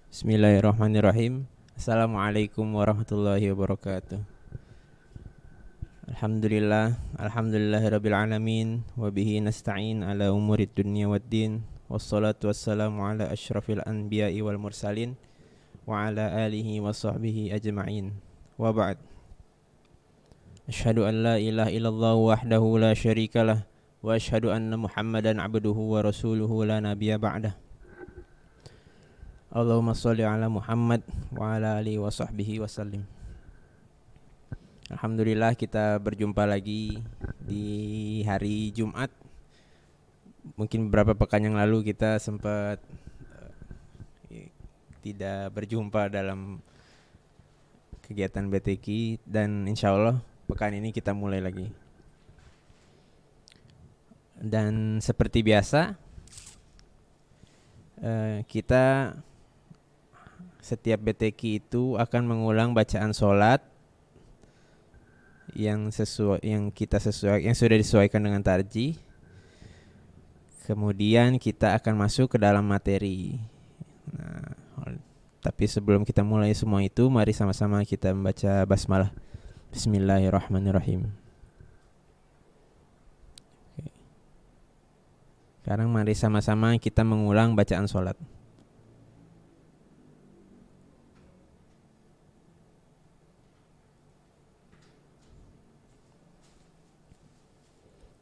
Bismillahirrahmanirrahim. Assalamualaikum warahmatullahi wabarakatuh. Alhamdulillahirabbil alamin wa bihi nasta'in ala umurid dunya waddin. Wassalatu wassalamu ala asyrafil anbiya'i wal mursalin wa ala alihi wa sahbihi ajma'in. Wa ba'd. Asyhadu an la ilaha illallah wahdahu la syarikalah wa asyhadu anna Muhammadan abduhu wa rasuluhu la nabiyya ba'dah. Allahumma sholli ala Muhammad wa ala alihi wa sahbihi wasallim. Alhamdulillah kita berjumpa lagi di hari Jumat. Mungkin beberapa pekan yang lalu kita sempat tidak berjumpa dalam kegiatan BTQ dan insya Allah pekan ini kita mulai lagi. Dan seperti biasa kita setiap BTQ itu akan mengulang bacaan sholat yang sudah disesuaikan dengan tarjih. Kemudian kita akan masuk ke dalam materi. Nah, tapi sebelum kita mulai semua itu, mari sama-sama kita membaca basmalah. Bismillahirrahmanirrahim. Sekarang mari sama-sama kita mengulang bacaan sholat.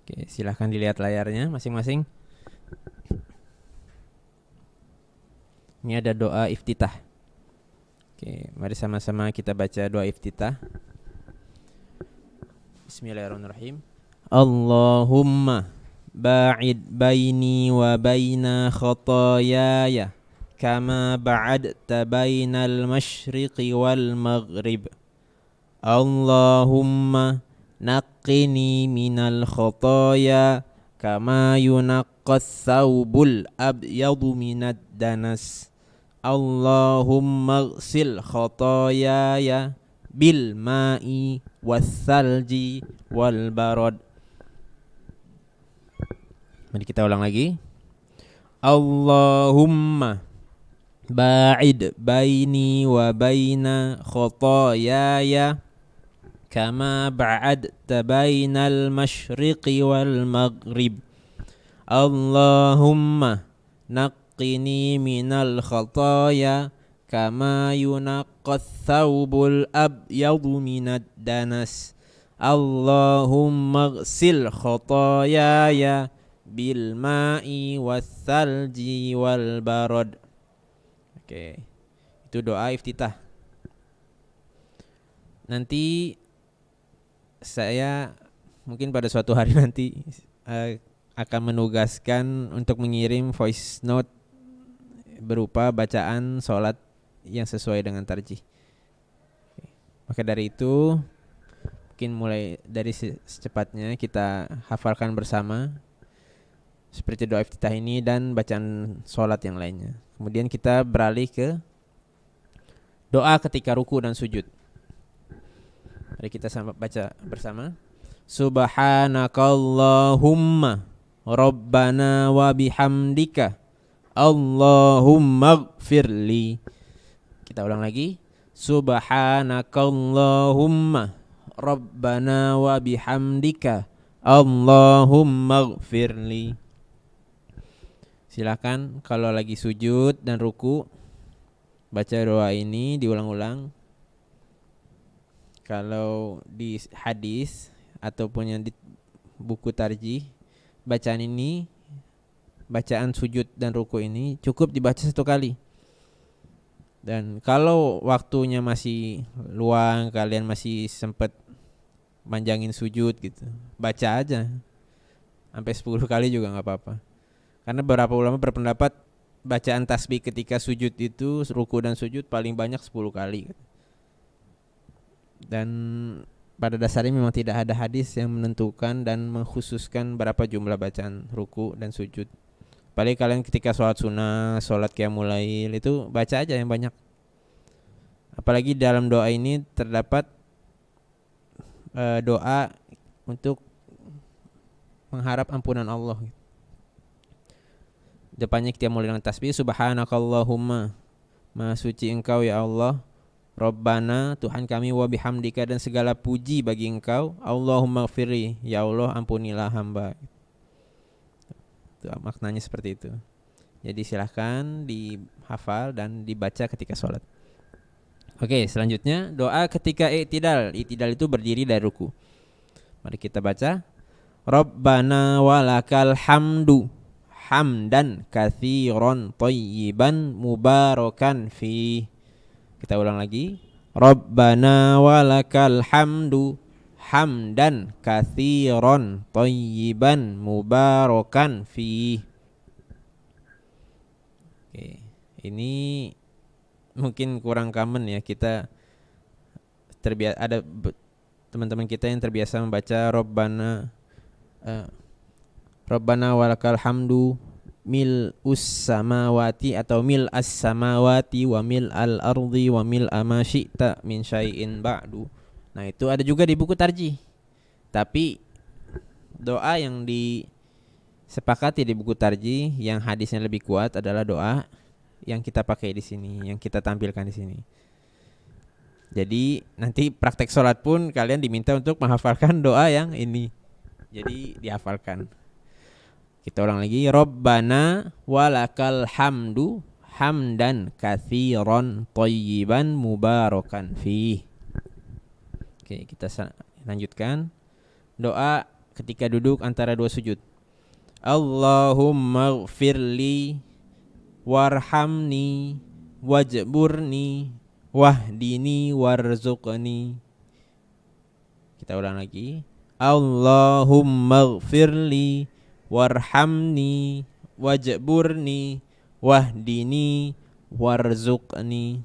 Oke, silahkan dilihat layarnya masing-masing. Ini ada doa iftitah. Oke, mari sama-sama kita baca doa iftitah. Bismillahirrahmanirrahim. Allahumma ba'id baini wa baina khataayaya kama ba'adta bainal masyriqi wal maghrib. Allahumma naqqini minal khataaya kama yunaqqas thawbul abyadu minad danas. Allahumma ighsil khataayaya bil ma'i wath-thalji wal barad. Mari kita ulang lagi. Allahumma ba'id baini wa baina khataayaya kama ba'adta bainal masyriqi wal maghrib. Allahumma naqqini minal khataaya kama yunaqqas thawbul abyadu minad danas. Allahumma ighsil khataayaya bil ma'i wath-thalji wal barad. Oke. Itu doa iftitah. Nanti saya mungkin pada suatu hari nanti akan menugaskan untuk mengirim voice note berupa bacaan sholat yang sesuai dengan tarjih. Maka dari itu mungkin mulai dari secepatnya kita hafalkan bersama seperti doa iftitah ini dan bacaan sholat yang lainnya. Kemudian kita beralih ke doa ketika ruku dan sujud. Mari kita baca bersama. Subhanakallahumma Rabbana wa bihamdika Allahumma ighfirli. Kita ulang lagi. Subhanakallahumma Rabbana wa bihamdika Allahumma ighfirli. Silakan kalau lagi sujud dan ruku baca doa ini diulang-ulang. Kalau di hadis ataupun yang di buku tarjih, bacaan ini, bacaan sujud dan ruku ini cukup dibaca satu kali. Dan kalau waktunya masih luang, kalian masih sempat manjangin sujud gitu, baca aja sampai 10 kali juga gak apa-apa. Karena beberapa ulama berpendapat bacaan tasbih ketika sujud itu, ruku dan sujud paling banyak 10 kali. Dan pada dasarnya memang tidak ada hadis yang menentukan dan mengkhususkan berapa jumlah bacaan ruku dan sujud. Apalagi kalian ketika sholat sunnah, sholat qiyamul lail itu baca aja yang banyak. Apalagi dalam doa ini terdapat doa untuk mengharap ampunan Allah. Depannya kita mulai dengan tasbih subhanakallahumma Maha suci Engkau ya Allah. Rabbana, Tuhan kami, wa bihamdika, dan segala puji bagi Engkau. Allahumma gfirli, ya Allah ampunilah hamba. Itu maknanya seperti itu. Jadi silahkan dihafal dan dibaca ketika sholat. Oke, selanjutnya doa ketika i'tidal. I'tidal itu berdiri dari ruku. Mari kita baca. Rabbana walakal hamdu hamdan katsiran thayyiban mubarakan fi. Kita ulang lagi. Rabbana walakal hamdu hamdan katsiran thayyiban mubarakan fi. Oke, ini mungkin kurang common ya, kita terbiasa, ada teman-teman kita yang terbiasa membaca Rabbana walakal hamdu mil'us samawati atau mil'as samawati wa mil'al ardi wa mil'a ma syi'ta min syai'in ba'du. Nah, itu ada juga di buku tarjih. Tapi doa yang disepakati di buku tarjih yang hadisnya lebih kuat adalah doa yang kita pakai di sini, yang kita tampilkan di sini. Jadi nanti praktek sholat pun kalian diminta untuk menghafalkan doa yang ini. Jadi dihafalkan. Kita ulang lagi. Rabbana walakal hamdu hamdan katsiran thayyiban mubarakan fi. Oke, kita lanjutkan. Doa ketika duduk antara dua sujud. Allahumma gfirli warhamni wajburni wahdini warzuqni. Kita ulang lagi. Allahumma gfirli warhamni wajburni wahdini warzuqni.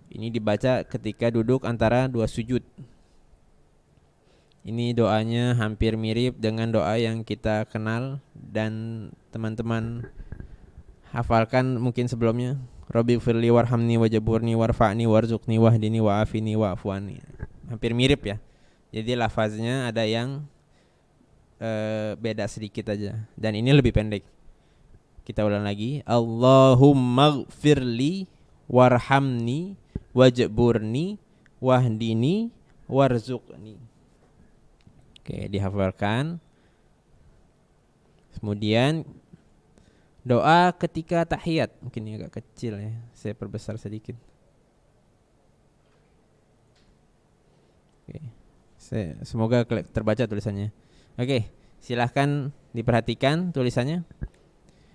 Ini dibaca ketika duduk antara dua sujud. Ini doanya hampir mirip dengan doa yang kita kenal dan teman-teman hafalkan mungkin sebelumnya. Rabbi firli warhamni wajburni warfa'ni warzuqni wahdini wa'afini wa'afwani. Hampir mirip ya. Jadi lafaznya ada yang beda sedikit aja. Dan ini lebih pendek. Kita ulang lagi. Allahumma gfirli warhamni wajburni wahdini warzuqni. Oke, dihafalkan. Kemudian doa ketika tahiyat. Mungkin ini agak kecil ya, saya perbesar sedikit. Oke. Semoga terbaca tulisannya. Oke, silahkan diperhatikan tulisannya.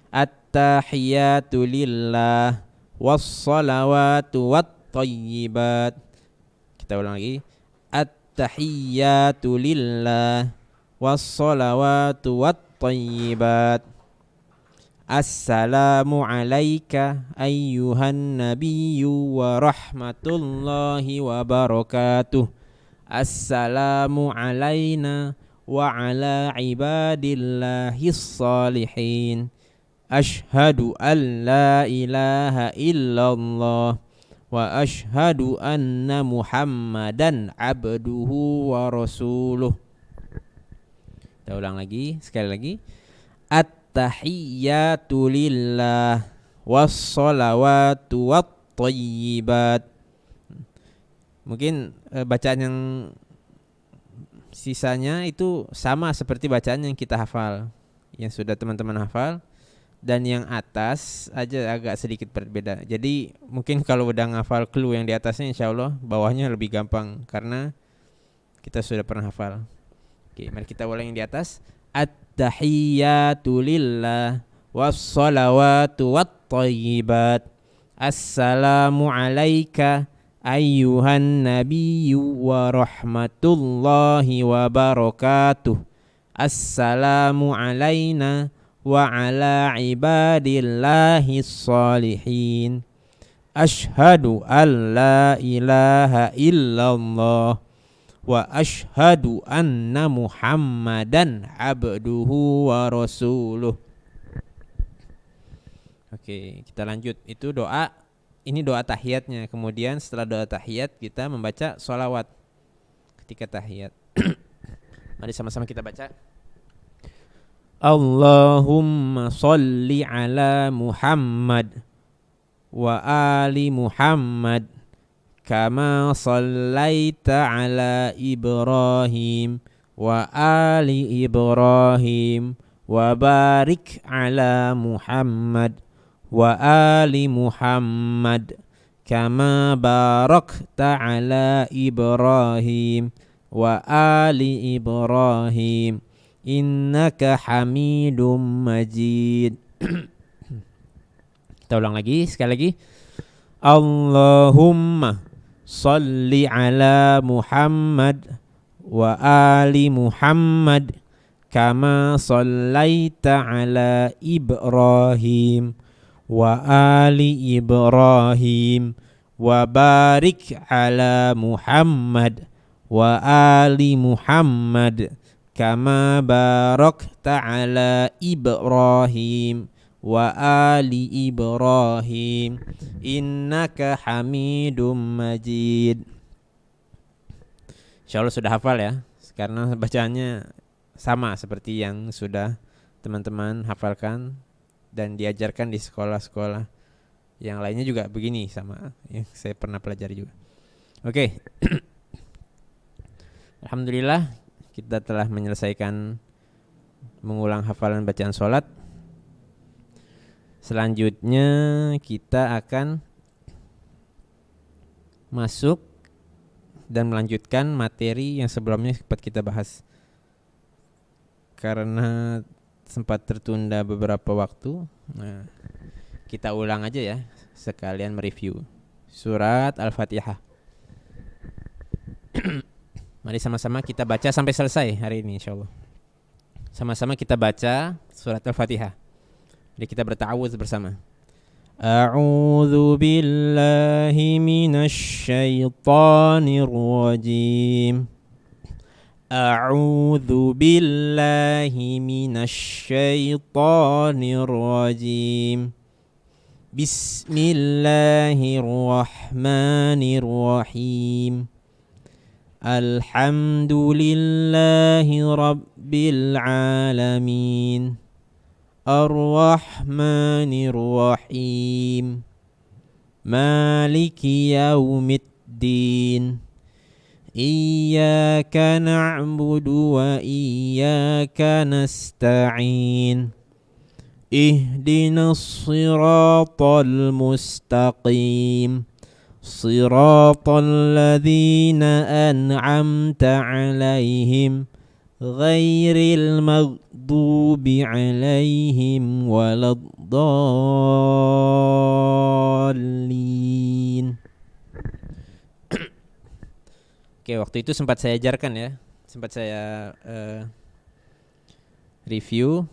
At-tahiyatu lillah was-salawatu wat-thayyibat. Kita ulang lagi. At-tahiyatu lillah was-salawatu wat-thayyibat. Assalamu alayka ayyuhan nabiyyu wa rahmatullahi wa barakatuh. Assalamu alayna wa ala ibadillahis salihin. Ashhadu an la ilaha illallah wa ashhadu anna Muhammadan abduhu wa rasuluh. Kita ulang lagi, sekali lagi. At-tahiyyatu lillah was-salawatu wat-thayyibat. Mungkin bacaan yang sisanya itu sama seperti bacaan yang kita hafal, yang sudah teman-teman hafal. Dan yang atas aja agak sedikit berbeda. Jadi mungkin kalau udah ngafal clue yang di atasnya, insya Allah bawahnya lebih gampang karena kita sudah pernah hafal. Oke, mari kita ulang yang di atas. At-tahiyyatu lillah was-salawatu wat-thayyibat. Assalamu alayka ayyuhan nabiyyu wa rahmatullahi wa barakatuh. Assalamu alayna wa ala ibadillahis salihin. Ashhadu an la ilaha illallah wa ashhadu anna Muhammadan abduhu wa rasuluh. Oke, kita lanjut. Itu doa, ini doa tahiyatnya. Kemudian setelah doa tahiyat kita membaca sholawat ketika tahiyat. Mari sama-sama kita baca. Allahumma salli ala Muhammad wa ali Muhammad kama sallaita ala Ibrahim wa ali Ibrahim wa barik ala Muhammad wa ali Muhammad kama barakta ala Ibrahim wa ali Ibrahim innaka Hamidum Majid. Kita ulang lagi, sekali lagi. Allahumma salli ala Muhammad wa ali Muhammad kama sallaita ala Ibrahim wa ali Ibrahim wa barik ala Muhammad wa ali Muhammad kama barakta ala Ibrahim wa ali Ibrahim innaka Hamidum Majid. Insyaallah sudah hafal ya, karena bacaannya sama seperti yang sudah teman-teman hafalkan dan diajarkan di sekolah-sekolah yang lainnya juga begini, sama yang saya pernah pelajari juga. Oke. Alhamdulillah kita telah menyelesaikan mengulang hafalan bacaan sholat. Selanjutnya kita akan masuk dan melanjutkan materi yang sebelumnya sempat kita bahas. Karena sempat tertunda beberapa waktu, nah, kita ulang aja ya, sekalian mereview surat Al-Fatihah. Mari sama-sama kita baca sampai selesai hari ini insyaallah. Sama-sama kita baca surat Al-Fatihah. Jadi kita berta'awudz bersama. A'udzu billahi minasy syaithanir rajim. A'udzu billahi minasy syaithanir rajim. Bismillahirrahmanirrahim. Alhamdulillahi rabbil alamin. Ar-Rahmanir Rahim. Maliki yaumiddin. Iyyaka na'budu wa iyyaka nasta'in. Ihdinas siratal mustaqim. Siratal ladzina an'amta 'alaihim ghairil maghdubi 'alaihim waladdallin. Oke, waktu itu sempat saya ajarkan ya, sempat saya review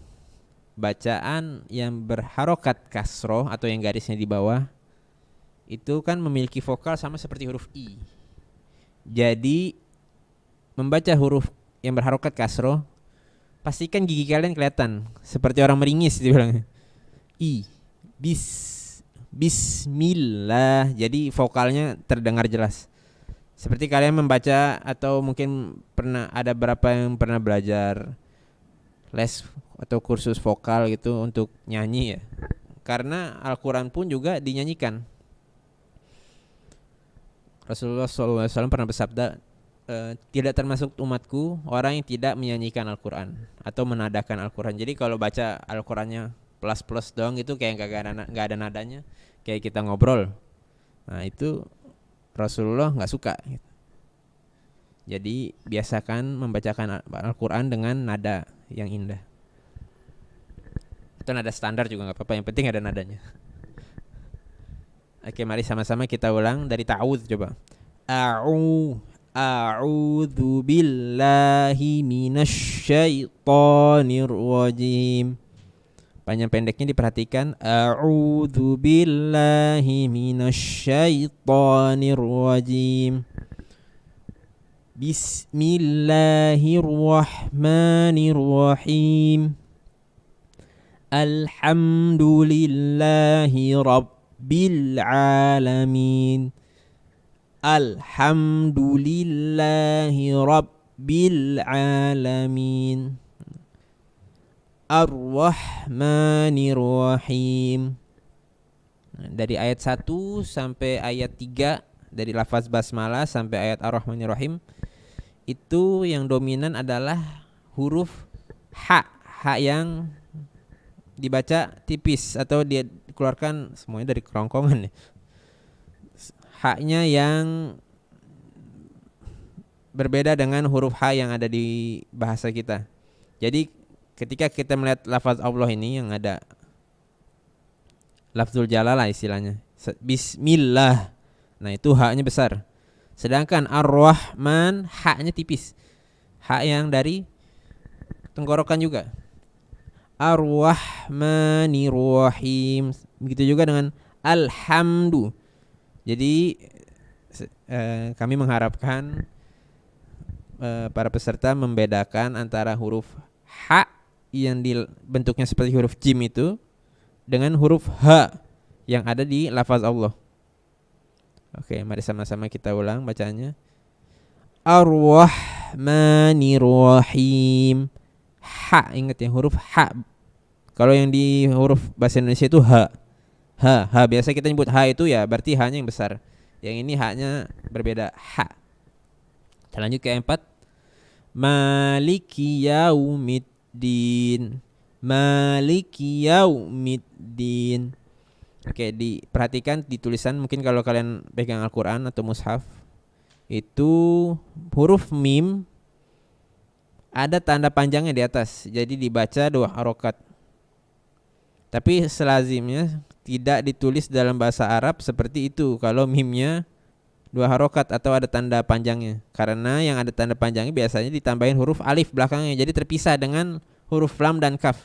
bacaan yang berharokat kasroh atau yang garisnya di bawah itu kan memiliki vokal sama seperti huruf I. Jadi membaca huruf yang berharokat kasroh, pastikan gigi kalian kelihatan seperti orang meringis dibilang. I, bismillah. Jadi vokalnya terdengar jelas. Seperti kalian membaca atau mungkin pernah ada berapa yang pernah belajar les atau kursus vokal gitu untuk nyanyi ya. Karena Al-Quran pun juga dinyanyikan. Rasulullah SAW pernah bersabda, tidak termasuk umatku orang yang tidak menyanyikan Al-Quran atau menadakan Al-Quran. Jadi kalau baca Al-Qurannya plus doang itu kayak nggak ada nadanya, kayak kita ngobrol. Nah itu Rasulullah nggak suka. Jadi biasakan membacakan Al-Quran dengan nada yang indah. Atau nada standar juga nggak apa-apa, yang penting ada nadanya. Oke, mari sama-sama kita ulang dari ta'awudz coba. A'udzu billahi minasy syaithanir rajim. Panjang pendeknya diperhatikan. A'udzu billahi minasy syaithanir rajim. Bismillahirrahmanirrahim. Alhamdulillahi rabbil alamin. Alhamdulillahi rabbil alamin. Ar-Rahmanir Rahim. Dari ayat 1 sampai ayat 3, dari lafaz basmalah sampai ayat ar-rahmanir-rahim, itu yang dominan adalah huruf ha. Ha yang dibaca tipis atau dia dikeluarkan semuanya dari kerongkongan ya. Haknya yang berbeda dengan huruf ha yang ada di bahasa kita. Jadi ketika kita melihat lafaz Allah ini yang ada lafzul jalalah istilahnya, bismillah, nah itu haknya besar. Sedangkan ar-rahman haknya tipis, hak yang dari tenggorokan juga. Ar-rahmanir-rahim. Begitu juga dengan alhamdu. Jadi kami mengharapkan para peserta membedakan antara huruf ha yang bentuknya seperti huruf jim itu dengan huruf ha yang ada di lafaz Allah. Oke, mari sama-sama kita ulang bacanya. Ar-rahmanir-rahim. Ha, ingat ya, huruf ha. Kalau yang di huruf bahasa Indonesia itu ha. Ha. Biasa kita nyebut ha itu ya berarti ha-nya yang besar. Yang ini ha-nya berbeda, ha. Kita lanjut ke ayat 4. Maliki yaumiddin. Maliki yaumiddin. Oke, diperhatikan di tulisan, mungkin kalau kalian pegang Al-Qur'an atau mushaf, itu huruf mim ada tanda panjangnya di atas. Jadi dibaca 2 harokat. Tapi selazimnya tidak ditulis dalam bahasa Arab seperti itu kalau mimnya 2 harokat atau ada tanda panjangnya. Karena yang ada tanda panjangnya biasanya ditambahin huruf alif belakangnya, jadi terpisah dengan huruf lam dan kaf.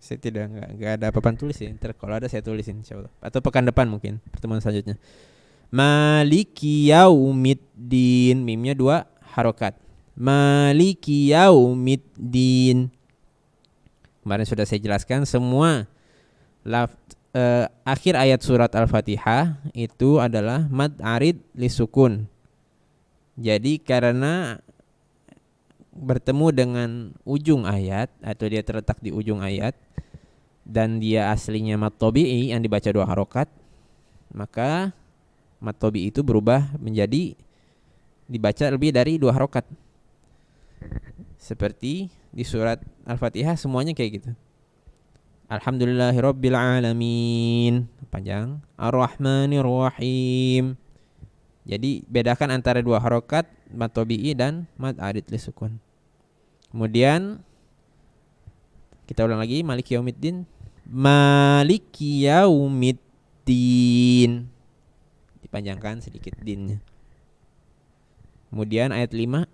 Saya nggak ada papan tulis ya. Ntar kalau ada saya tulisin insyaallah. Atau pekan depan mungkin pertemuan selanjutnya. Maliki yaumiddin, mimnya 2 harokat. Maliki yaumiddin. Kemarin sudah saya jelaskan semua akhir ayat surat Al-Fatihah itu adalah mad arid lisukun. Jadi karena bertemu dengan ujung ayat atau dia terletak di ujung ayat dan dia aslinya mad tabi'i yang dibaca 2 harokat, maka mad tabi'i itu berubah menjadi dibaca lebih dari 2 harokat. Seperti di surat Al-Fatihah semuanya kayak gitu. Alhamdulillahirabbil alamin, panjang. Ar-rahmanir-rahim. Jadi bedakan antara 2 harokat, mad tabi'i dan mad arid lisukun. Kemudian kita ulang lagi, maliki yaumiddin. Maliki yaumiddin. Dipanjangkan sedikit dinnya. Kemudian ayat 5.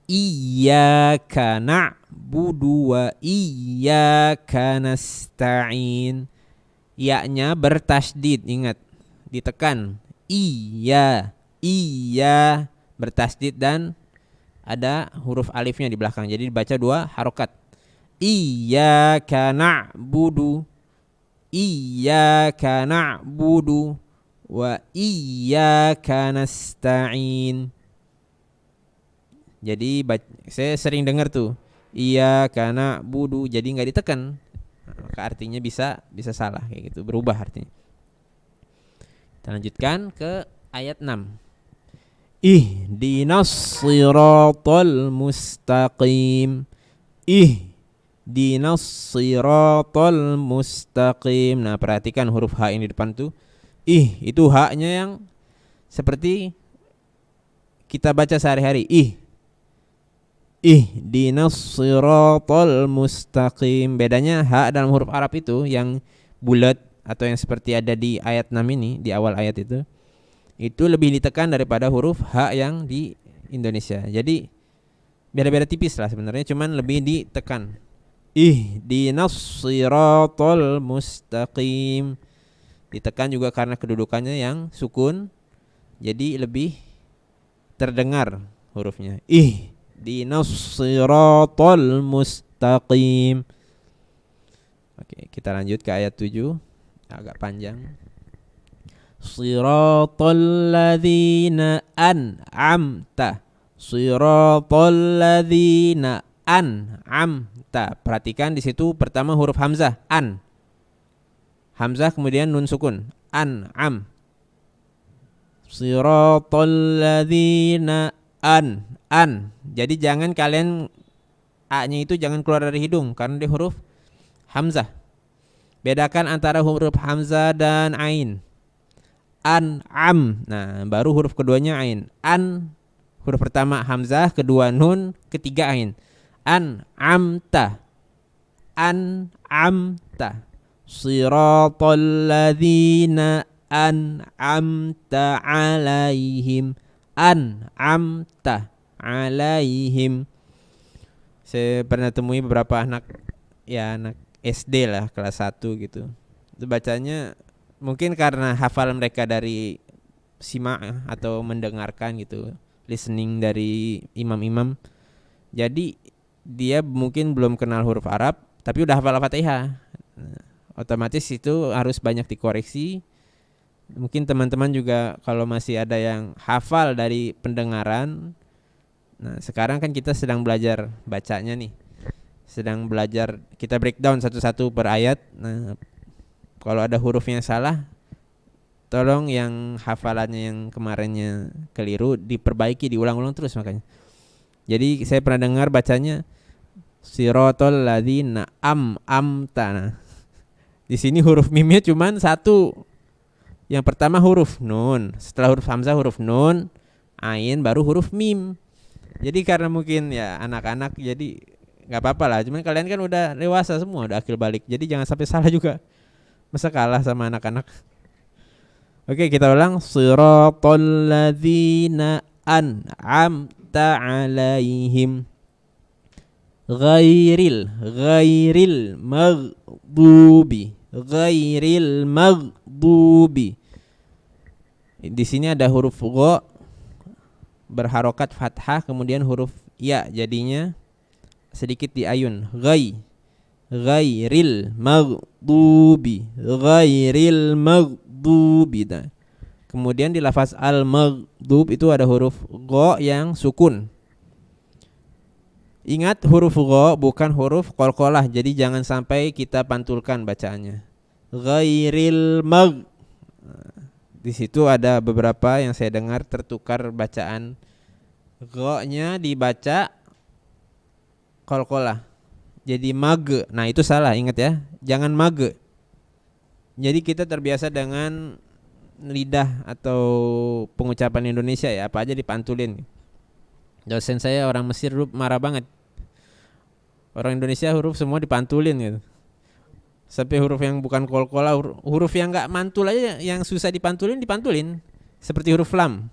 Iyyaka na'budu wa iyyaka nasta'in. Ya-nya bertasdid, ingat, ditekan. Iya bertasdid dan ada huruf alifnya di belakang. Jadi dibaca 2 harokat. Iyyaka na'budu wa iyyaka nasta'in. Jadi saya sering dengar tuh iyyaka na'budu, jadi nggak ditekan. Maka artinya bisa salah kayak gitu, berubah artinya. Kita lanjutkan ke ayat 6. Ihdinas siratal mustaqim. Ihdinas siratal mustaqim. Nah, perhatikan huruf ha yang di depan tuh. Itu haknya yang seperti kita baca sehari-hari. Ihdinas siratal mustaqim. Bedanya ha dalam huruf Arab itu yang bulat atau yang seperti ada di ayat 6 ini, di awal ayat itu lebih ditekan daripada huruf ha yang di Indonesia. Jadi beda-beda tipis lah sebenarnya, cuman lebih ditekan. Ihdinas siratal mustaqim. Ditekan juga karena kedudukannya yang sukun, jadi lebih terdengar hurufnya. Ihdinas siratal mustaqim. Oke, kita lanjut ke ayat 7. Agak panjang. Siratal ladzina an'amta. Siratal ladzina an'amta. Perhatikan di situ pertama huruf hamzah an. hamzah kemudian nun sukun. An'am. Siratal ladzina an. Jadi jangan kalian a-nya itu jangan keluar dari hidung karena dia huruf hamzah. Bedakan antara huruf hamzah dan ain. An'am. Nah, baru huruf keduanya ain. An huruf pertama hamzah, kedua nun, ketiga ain. An'amta. An'amta. Siratal ladzina an'amta alaihim. An'amta alaihim. Saya pernah temui beberapa anak SD lah, kelas 1 gitu. Itu bacanya mungkin karena hafal mereka dari sima atau mendengarkan gitu, listening dari imam-imam. Jadi dia mungkin belum kenal huruf Arab tapi udah hafal Al-Fatihah. Otomatis itu harus banyak dikoreksi. Mungkin teman-teman juga kalau masih ada yang hafal dari pendengaran. Nah, sekarang kan kita sedang belajar bacanya nih. Sedang belajar, kita breakdown satu-satu per ayat. Nah, kalau ada huruf yang salah, tolong yang hafalannya yang kemarinnya keliru diperbaiki, diulang-ulang terus makanya. Jadi saya pernah dengar bacanya siratal ladzina amta. Nah, di sini huruf mimnya cuman satu. Yang pertama huruf nun, setelah huruf hamzah huruf nun, ain, baru huruf mim. Jadi karena mungkin ya anak-anak jadi nggak apa-apa lah. Cuman kalian kan udah dewasa semua, udah akil balik. Jadi jangan sampai salah juga. Masa kalah sama anak-anak. Oke, kita ulang. Siratal ladzina an'amta alaihim ghairil maghdubi. Di sini ada huruf gha berharokat fathah, kemudian huruf ya jadinya sedikit diayun. Ghairil maghdubi. Kemudian di lafaz al-maghdub itu ada huruf gha yang sukun. Ingat, huruf gha bukan huruf qalqalah, jadi jangan sampai kita pantulkan bacaannya. Ghairil mag. Di situ ada beberapa yang saya dengar tertukar bacaan, gha-nya dibaca qalqalah. Jadi mag. Nah, itu salah, ingat ya. Jangan mag. Jadi kita terbiasa dengan lidah atau pengucapan Indonesia ya, apa aja dipantulin. Dosen saya orang Mesir dulu marah banget. Orang Indonesia huruf semua dipantulin gitu. Sampai huruf yang bukan qalqalah, huruf yang enggak mantul aja yang susah dipantulin. Seperti huruf lam.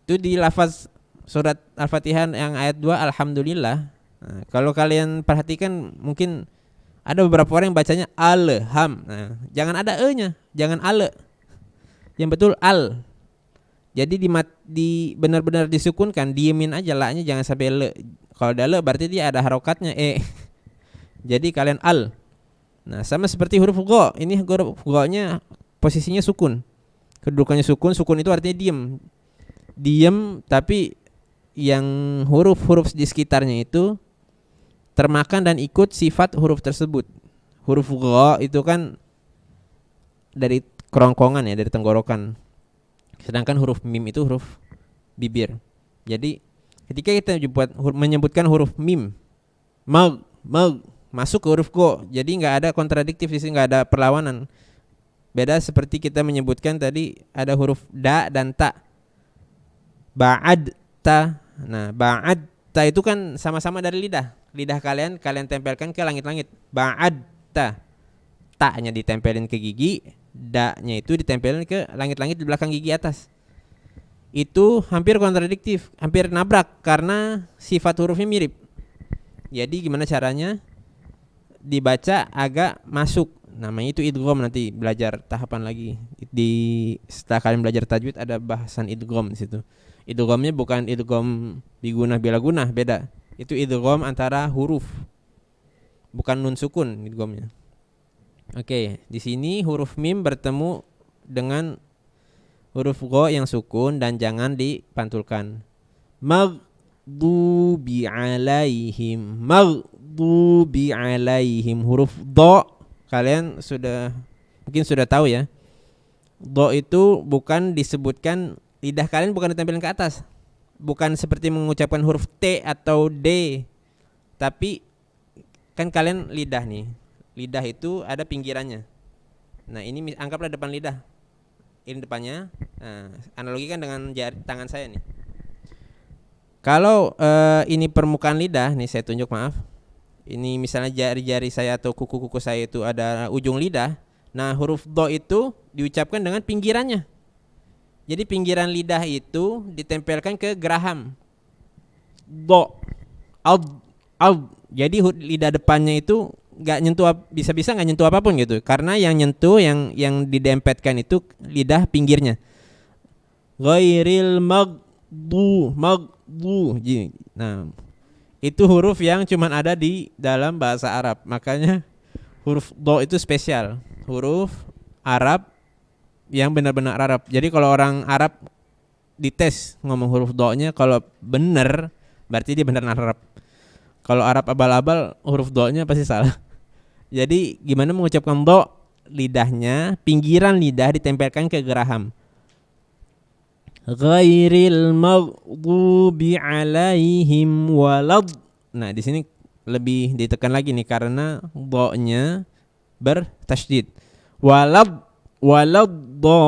Itu di lafaz surat Al-Fatihah yang ayat 2 alhamdulillah. Nah, kalau kalian perhatikan mungkin ada beberapa orang yang bacanya alham. Nah, jangan ada e-nya, jangan ale. Yang betul al. Jadi di benar-benar disukunkan, diemin aja la-nya, jangan sampai le. Kalau ada le berarti dia ada harokatnya e. Jadi kalian al. Nah, sama seperti huruf gha. Ini huruf gha-nya posisinya sukun. Kedudukannya sukun. Sukun itu artinya diem. Diem, tapi yang huruf-huruf di sekitarnya itu termakan dan ikut sifat huruf tersebut. Huruf gha itu kan dari kerongkongan ya, dari tenggorokan. Sedangkan huruf mim itu huruf bibir. Jadi ketika kita menyebutkan huruf mim, mag masuk ke huruf gha. Jadi enggak ada kontradiktif di sini, enggak ada perlawanan. Beda seperti kita menyebutkan tadi ada huruf da dan ta. Ba'ad ta. Nah, ba'ad ta itu kan sama-sama dari lidah. Lidah kalian tempelkan ke langit-langit. Ba'ad ta. Ta-nya ditempelin ke gigi, da-nya itu ditempelin ke langit-langit di belakang gigi atas. Itu hampir kontradiktif, hampir nabrak karena sifat hurufnya mirip. Jadi gimana caranya dibaca agak masuk? Namanya itu idgham, nanti belajar tahapan lagi. Setelah kalian belajar tajwid ada bahasan idgham di situ. Idghamnya bukan idgham bigunah bila gunah, beda. Itu idgham antara huruf. Bukan nun sukun idghamnya. Oke, di sini huruf mim bertemu dengan huruf gha yang sukun dan jangan dipantulkan. Maghdubi alaihim. Huruf dha kalian sudah Mungkin sudah tahu ya. Do itu bukan disebutkan, lidah kalian bukan ditempelin ke atas. Bukan seperti mengucapkan huruf T atau D. Tapi kan kalian lidah nih. Lidah itu ada pinggirannya. Nah, ini anggaplah depan lidah. Ini depannya. Nah, analogikan dengan tangan saya nih. Kalau ini permukaan lidah, nih saya tunjuk, maaf. Ini misalnya jari-jari saya atau kuku-kuku saya itu ada ujung lidah. Nah, huruf do itu diucapkan dengan pinggirannya. Jadi pinggiran lidah itu ditempelkan ke geraham. Do. Jadi lidah depannya itu nggak nyentuh, bisa-bisa nggak nyentuh apapun gitu. Karena yang nyentuh, yang didempetkan itu lidah pinggirnya. Ghairil magdu. Nah, itu huruf yang cuman ada di dalam bahasa Arab. Makanya huruf do itu spesial. Huruf Arab yang benar-benar Arab. Jadi kalau orang Arab dites ngomong huruf do-nya, kalau benar berarti dia benar Arab. Kalau Arab abal-abal, huruf do-nya pasti salah. Jadi gimana mengucapkan do? Lidahnya, pinggiran lidah ditempelkan ke geraham. Ghairil maghdubi alaihim walad. Nah, di sini lebih ditekan lagi nih karena do-nya bertasydid. Walad do.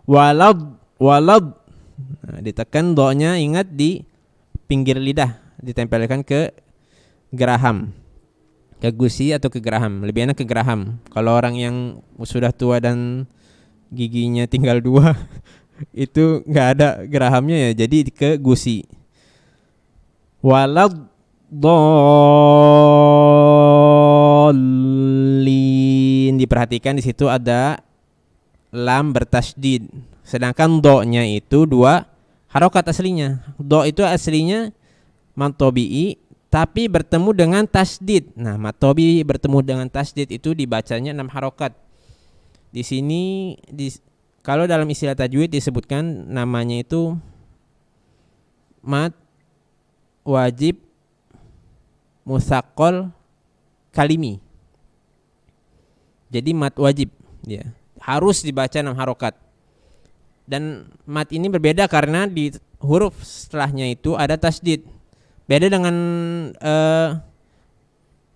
Walad. Nah, ditekan do-nya, ingat di pinggir lidah, ditempelkan ke geraham. Ke gusi atau ke geraham. Lebih enak ke geraham. Kalau orang yang sudah tua dan giginya tinggal 2 itu nggak ada gerahamnya ya, jadi ke gusi. Walad dolin, diperhatikan di situ ada lam bertasydid, sedangkan do-nya itu 2 harokat aslinya. Do itu aslinya mad tabi'i tapi bertemu dengan tasydid. Nah, mad tabi'i bertemu dengan tasydid itu dibacanya 6 harokat. Di sini kalau dalam istilah tajwid disebutkan namanya itu mad wajib musaqqal kalimi. Jadi mad wajib ya, harus dibaca 6 harokat. Dan mad ini berbeda karena di huruf setelahnya itu ada tasydid. Beda dengan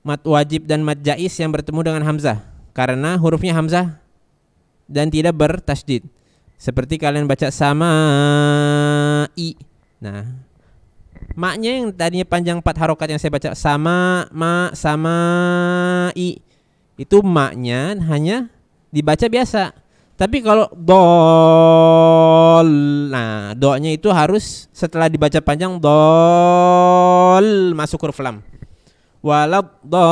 mad wajib dan mad jaiz yang bertemu dengan hamzah, karena hurufnya hamzah dan tidak bertasydid. Seperti kalian baca sama i. Nah, maknya yang tadinya panjang 4 harokat yang saya baca sama i, itu maknya hanya dibaca biasa. Tapi kalau dol, nah do-nya itu harus setelah dibaca panjang dol masuk huruf lam. Walad dolin.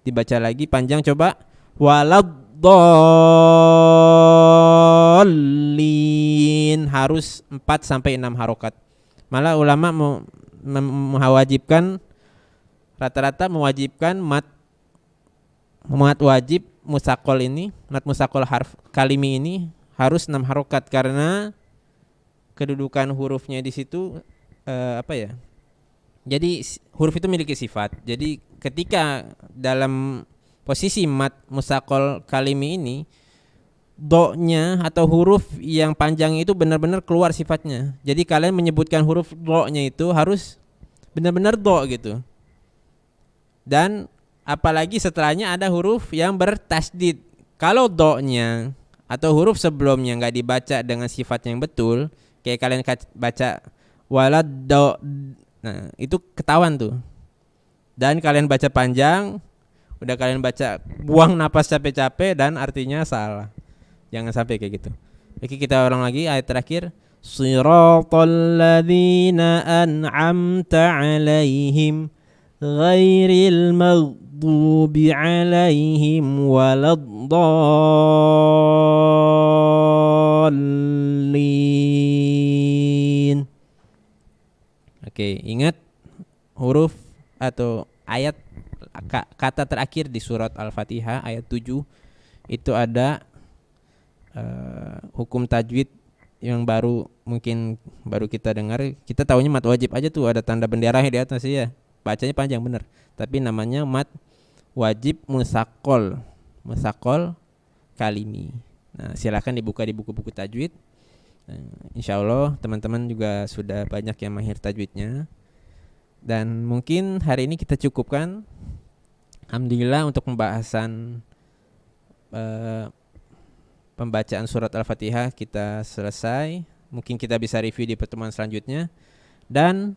Dibaca lagi panjang, coba. Walad dolin. Harus 4 sampai 6 harokat. Malah ulama mewajibkan, rata-rata mewajibkan mad wajib musaqqal ini, mad musaqqal harf kalimi ini harus 6 harokat karena kedudukan hurufnya di situ Jadi huruf itu memiliki sifat. Jadi ketika dalam posisi mad musaqqal kalimi ini, do-nya atau huruf yang panjang itu benar-benar keluar sifatnya. Jadi kalian menyebutkan huruf do-nya itu harus benar-benar do gitu. Dan apalagi setelahnya ada huruf yang bertasydid. Kalau do-nya atau huruf sebelumnya nggak dibaca dengan sifat yang betul, kayak kalian baca walad do, nah itu ketahuan tuh. Dan kalian baca panjang, udah kalian baca buang napas capek-capek dan artinya salah. Jangan sampai kayak gitu. Oke, kita ulang lagi ayat terakhir. Siratal ladzina an'amta 'alaihim ghairil maghdubi 'alaihim waladdallin. Oke, ingat huruf atau ayat kata terakhir di surat Al-Fatihah ayat 7 itu ada hukum tajwid yang baru mungkin baru kita dengar, kita taunya mat wajib aja tuh ada tanda bendera di atas ya. Bacanya panjang bener. Tapi namanya mat wajib musakol. Musakol kalimi. Nah, silakan dibuka di buku-buku tajwid. Insya Allah teman-teman juga sudah banyak yang mahir tajwidnya. Dan mungkin hari ini kita cukupkan. Alhamdulillah untuk pembahasan pembacaan surat Al-Fatihah kita selesai. Mungkin kita bisa review di pertemuan selanjutnya. Dan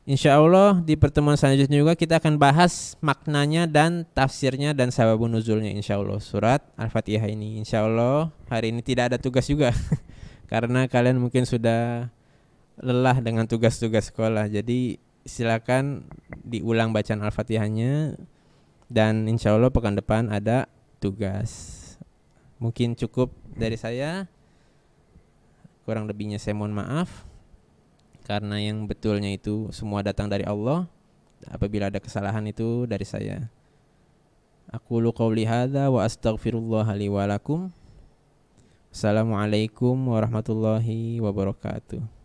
insya Allah di pertemuan selanjutnya juga kita akan bahas maknanya dan tafsirnya dan sababun nuzulnya insya Allah surat Al-Fatihah ini. Insya Allah hari ini tidak ada tugas juga karena kalian mungkin sudah lelah dengan tugas-tugas sekolah. Jadi silakan diulang bacaan Al-Fatihahnya dan insya Allah pekan depan ada tugas. Mungkin cukup dari saya. Kurang lebihnya saya mohon maaf. Karena yang betulnya itu semua datang dari Allah. Apabila ada kesalahan itu dari saya. Aqulu qouli hadza wa astaghfirullah li wa lakum. Assalamualaikum warahmatullahi wabarakatuh.